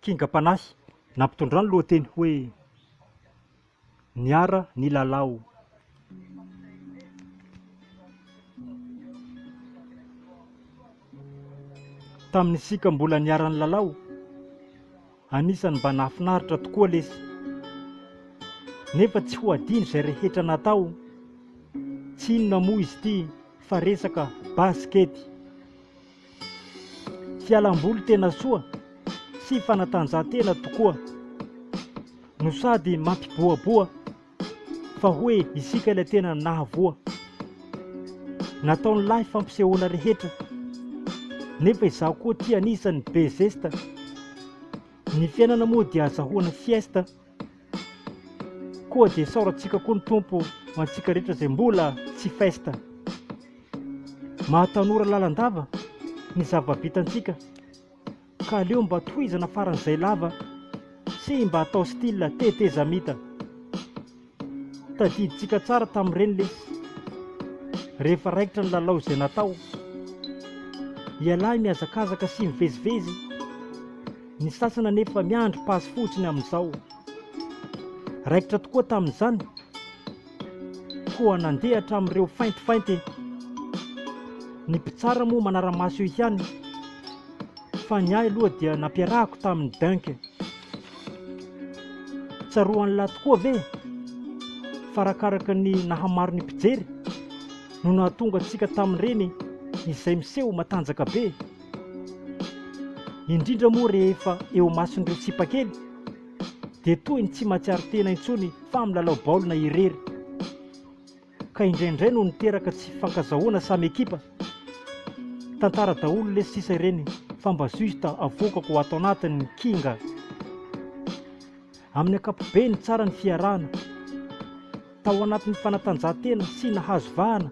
Kinga Panahy nampitondra ny lohateny hoe niara ny lalao. Tamin'ny sika mbola niara ny lalao, anisany mba nahafinaritra tokoa lesy. Nefa tsy ho adino izay rehetra natao, tsy inona moa izy ity fa resaka baskety. Fialam-boly tena soa sy fanatanjahantena tokoa, no sady mampiboaboa fa hoe isika ilay tena nahavoa. Nataon'ny lahy fampisehoana rehetra, nefa izaho koa tia anisany be zesta. Ny fiainana moa dia azahoana fiesta, koa dia saorantsika koa ny tompo ho antsika rehetra izay mbola tsy festa. Mahatanora lalandava ny zava-bitantsika, ka aleo mba tohizana faran'izay lava sy mba atao style tetezamita. Tadiditsika tsara tamin'ireny lesy, rehefa raikitra ny lalao izay natao. Ialahy mihazakazaka sy mivezivezy, ny sasana nefa miandry pasy fotsiny amin'izao. Raikitra tokoa tamin'izany, koa nandehatra amin'ireo faintifainty. Ny mpitsara moa manara-maso io ihany, fa ny ahy aloha dia nampiarahako tamin'ny dunk. Tsaroan'ny lahy tokoa ve? Farakaraka ny nahamaro ny mpijery no nahatonga antsika tamin'ireny izay miseho matanjaka be. Indrindra moa rehefa eo mason'ireo sipakely, dia toy ny tsy mahatsiaro tena intsony fa milalao baolina irery. Ka indraindray no niteraka tsy fankazahoana samy ekipa. Tantara daholo lesy sisa ireny, fa mba justa avoakako ato anatin'ny kinga. Amin'ny ankapobeny tsara ny fiarahana, tao anatin'ny fanatanjahantena sy nahazo vahana.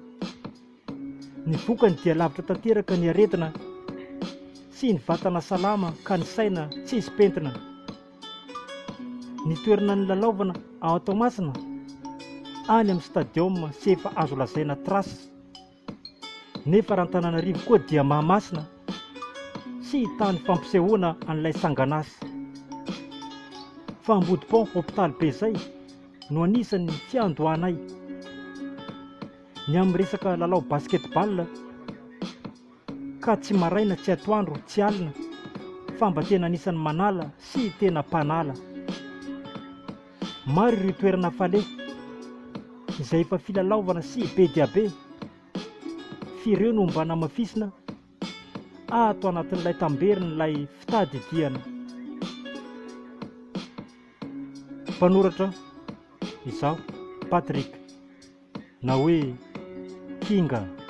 Ny vokany dia lavitra tanteraka ny aretina, sy ny vatana salama ka ny saina tsy hisy pentina. Ny toerana ny lalaovana ao Toamasina, any amin'ny stadium sy efa azo lazaina trasy. Nefa raha Antananarivo koa dia Mahamasina sy tany fampisehoana an'ilay sanganasy. Fa Ambodimpont hôpitaly be izay no anisan'ny fiandohanay. Ny amin'ny resaka lalao basketball, ka tsy maraina tsy atoandro tsy alina, fa mba tena anisan'ny manala sy tena mpanala. Maro ireo toerana fale izay efa filalaovana sy be dia be, fireo no mba namafisina ato anatin'ilay tamberin'ilay fitadidiana. Mpanoratra izaho Patrick, na hoe Kinga.